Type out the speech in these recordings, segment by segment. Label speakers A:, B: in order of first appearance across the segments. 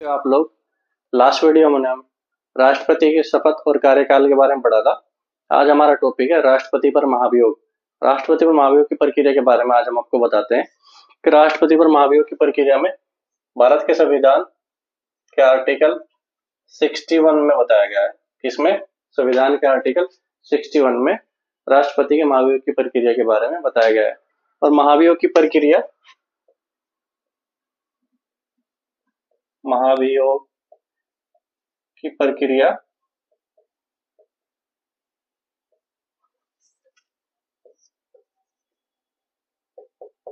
A: तो आप लोग लास्ट वीडियो में हम राष्ट्रपति की शपथ और कार्यकाल के बारे में पढ़ा था। आज हमारा टॉपिक है राष्ट्रपति पर महाभियोग। राष्ट्रपति पर महाभियोग की प्रक्रिया के बारे में आज हम आपको बताते हैं कि राष्ट्रपति पर महाभियोग की प्रक्रिया में भारत के संविधान के आर्टिकल 61 में बताया गया है। इसमें संविधान के आर्टिकल 61 में राष्ट्रपति के महाभियोग की प्रक्रिया के बारे में बताया गया है। और महाभियोग की प्रक्रिया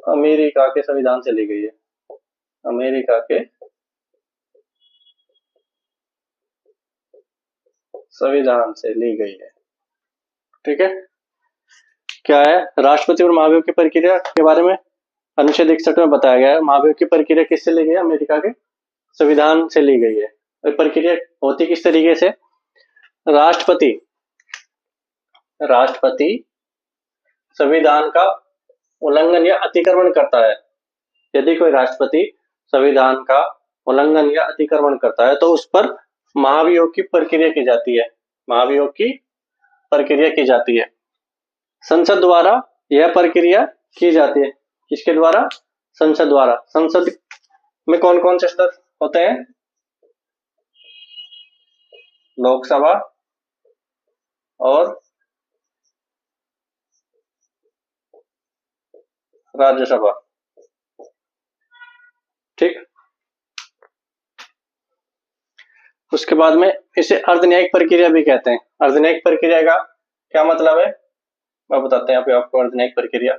A: अमेरिका के संविधान से ली गई है। अमेरिका के संविधान से ली गई है। ठीक है, क्या है राष्ट्रपति और महाभियोग की प्रक्रिया के बारे में अनुच्छेद 61 में बताया गया है। महाभियोग की प्रक्रिया किससे ली गई है? अमेरिका के संविधान से ली गई है। और प्रक्रिया होती किस तरीके से? राष्ट्रपति संविधान का उल्लंघन या अतिक्रमण करता है। यदि कोई राष्ट्रपति संविधान का उल्लंघन या अतिक्रमण करता है तो उस पर महाभियोग की प्रक्रिया की जाती है। महाभियोग की प्रक्रिया की जाती है। संसद द्वारा यह प्रक्रिया की जाती है। किसके द्वारा? संसद द्वारा। संसद में कौन कौन से सदस्य होते हैं? लोकसभा और राज्यसभा। ठीक, उसके बाद में इसे अर्धन्यायिक प्रक्रिया भी कहते हैं। अर्धन्यायिक प्रक्रिया का क्या मतलब है मैं बताते हैं आपको। अर्धन्यायिक प्रक्रिया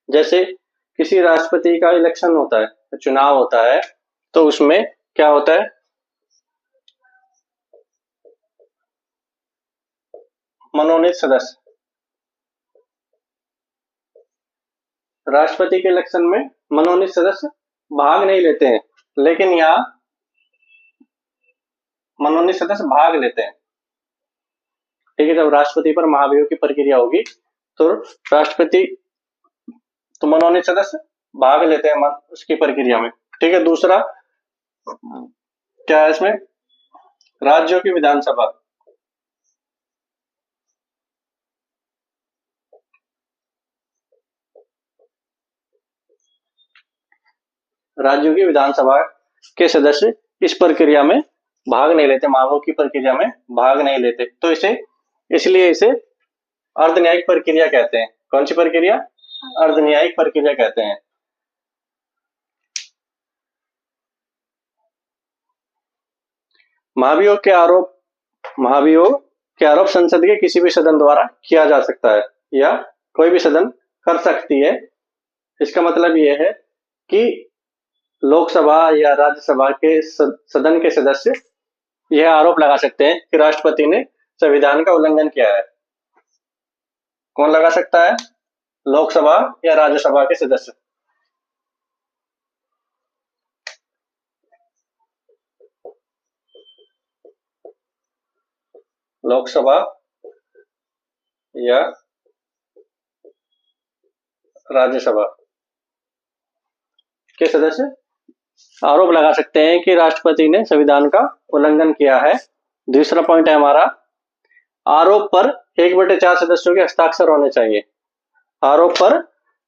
A: जैसे किसी राष्ट्रपति का इलेक्शन होता है, चुनाव होता है, तो उसमें क्या होता है? मनोनीत सदस्य। राष्ट्रपति के इलेक्शन में मनोनीत सदस्य भाग नहीं लेते हैं, लेकिन यहाँ मनोनीत सदस्य भाग लेते हैं। ठीक है, जब राष्ट्रपति पर महाभियोग की प्रक्रिया होगी तो मनोनीत सदस्य भाग लेते हैं उसकी प्रक्रिया में। ठीक है, दूसरा क्या है इसमें? राज्यों की विधानसभा। राज्यों की विधानसभा के सदस्य इस प्रक्रिया में भाग नहीं लेते, महाभियोग की प्रक्रिया में भाग नहीं लेते, तो इसलिए इसे अर्धन्यायिक प्रक्रिया कहते हैं। कौन सी प्रक्रिया? अर्धन्यायिक प्रक्रिया कहते हैं। महाभियोग के आरोप संसद के किसी भी सदन द्वारा किया जा सकता है या कोई भी सदन कर सकती है। इसका मतलब यह है कि लोकसभा या राज्यसभा के सदन के सदस्य यह आरोप लगा सकते हैं कि राष्ट्रपति ने संविधान का उल्लंघन किया है। कौन लगा सकता है? लोकसभा या राज्यसभा के सदस्य। लोकसभा या राज्यसभा के सदस्य आरोप लगा सकते हैं कि राष्ट्रपति ने संविधान का उल्लंघन किया है। दूसरा पॉइंट है हमारा, आरोप पर 1/4 सदस्यों के हस्ताक्षर होने चाहिए। आरोप पर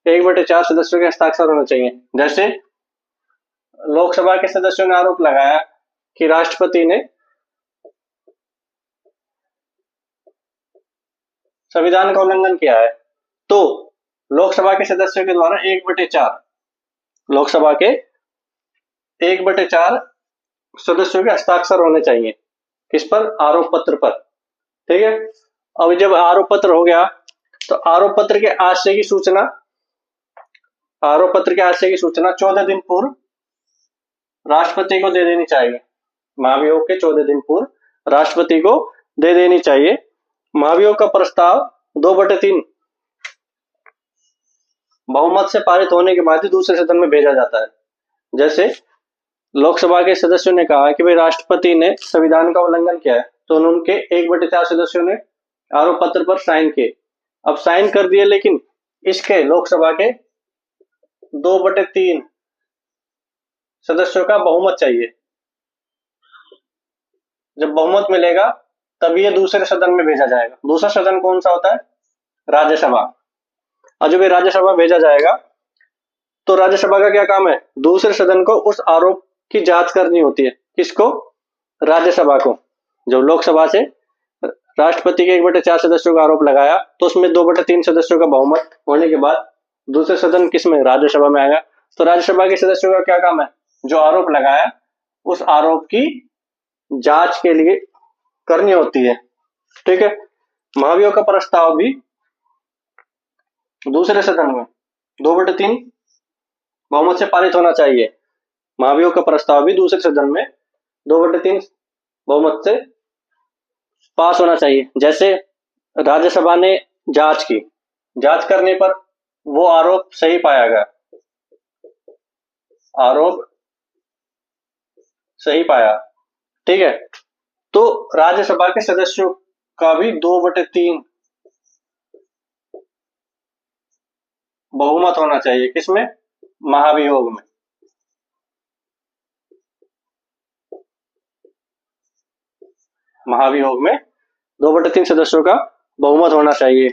A: 1/4 सदस्यों के हस्ताक्षर होने चाहिए। जैसे लोकसभा के सदस्यों ने आरोप लगाया कि राष्ट्रपति ने संविधान का उल्लंघन किया है, तो लोकसभा के सदस्यों के द्वारा 1/4 लोकसभा के 1/4 सदस्यों के हस्ताक्षर होने चाहिए। किस पर? आरोप पत्र पर। ठीक है, अब जब आरोप पत्र हो गया तो आरोप पत्र के आशय की सूचना 14 दिन पूर्व राष्ट्रपति को दे देनी चाहिए। महाभियोग के 14 दिन पूर्व राष्ट्रपति को दे देनी चाहिए। महाभियोग का प्रस्ताव 2/3 बहुमत से पारित होने के बाद ही दूसरे सदन में भेजा जाता है। जैसे लोकसभा के सदस्यों ने कहा कि भाई राष्ट्रपति ने संविधान का उल्लंघन किया है, तो उनके 1/4 सदस्यों ने आरोप पत्र पर साइन किए। अब साइन कर दिए, लेकिन इसके लोकसभा के 2/3 सदस्यों का बहुमत चाहिए। जब बहुमत मिलेगा तब ये दूसरे सदन में भेजा जाएगा। दूसरा सदन कौन सा होता है? राज्यसभा। और जब ये राज्यसभा भेजा जाएगा तो राज्यसभा का क्या काम है? दूसरे सदन को उस आरोप की जांच करनी होती है। किसको? राज्यसभा को। जब लोकसभा से राष्ट्रपति के 1/4 सदस्यों का आरोप लगाया तो उसमें 2/3 सदस्यों का बहुमत होने के बाद दूसरे सदन किसमें? राज्यसभा में आएगा। तो राज्यसभा के सदस्यों का क्या काम है? जो आरोप लगाया उस आरोप की जांच के लिए करनी होती है। ठीक है। महाभियोग का प्रस्ताव भी दूसरे सदन में 2/3 बहुमत से पारित होना चाहिए। महाभियोग का प्रस्ताव भी दूसरे सदन में 2/3 बहुमत से पास होना चाहिए। जैसे राज्यसभा ने जांच की, जांच करने पर वो आरोप सही पाया गया, आरोप सही पाया, ठीक है, तो राज्यसभा के सदस्यों का भी 2/3 बहुमत होना चाहिए। किसमें? महाभियोग में। महाभियोग में 2/3 सदस्यों का बहुमत होना चाहिए।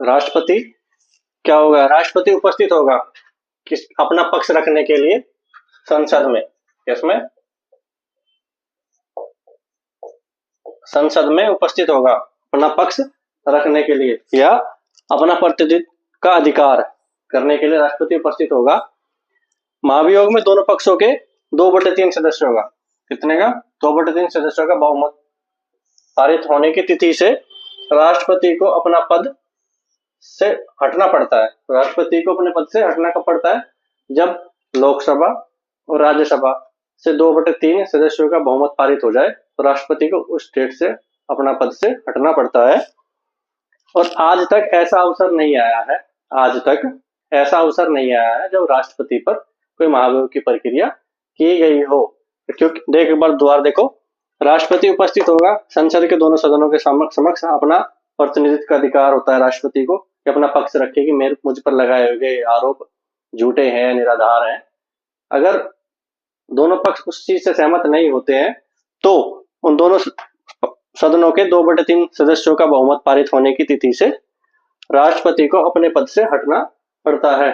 A: राष्ट्रपति क्या होगा? राष्ट्रपति उपस्थित होगा किस अपना पक्ष रखने के लिए संसद में। किसमें? संसद में उपस्थित होगा अपना पक्ष रखने के लिए या अपना प्रतिनिधित्व का अधिकार करने के लिए राष्ट्रपति उपस्थित होगा। महाभियोग में दोनों पक्षों के 2/3 सदस्यों का, कितने का? 2/3 सदस्यों का बहुमत पारित होने की तिथि से राष्ट्रपति को अपना पद से हटना पड़ता है। राष्ट्रपति को अपने पद से हटना कब पड़ता है? जब लोकसभा और राज्यसभा से 2/3 सदस्यों का बहुमत पारित हो जाए तो राष्ट्रपति को उस स्टेट से अपना पद से हटना पड़ता है। और आज तक ऐसा अवसर नहीं आया है, आज तक ऐसा अवसर नहीं आया है जब राष्ट्रपति पर कोई महाभियोग की प्रक्रिया की गई हो। क्योंकि देख एक बार दोबारा देखो, राष्ट्रपति उपस्थित होगा, संसद के दोनों सदनों के समक्ष अपना प्रतिनिधित्व का अधिकार होता है राष्ट्रपति को कि अपना पक्ष रखे कि मेरे मुझ पर लगाए हुए आरोप झूठे हैं, निराधार हैं। अगर दोनों पक्ष उस चीज से सहमत नहीं होते हैं तो उन दोनों सदनों के 2/3 सदस्यों का बहुमत पारित होने की तिथि से राष्ट्रपति को अपने पद से हटना पड़ता है।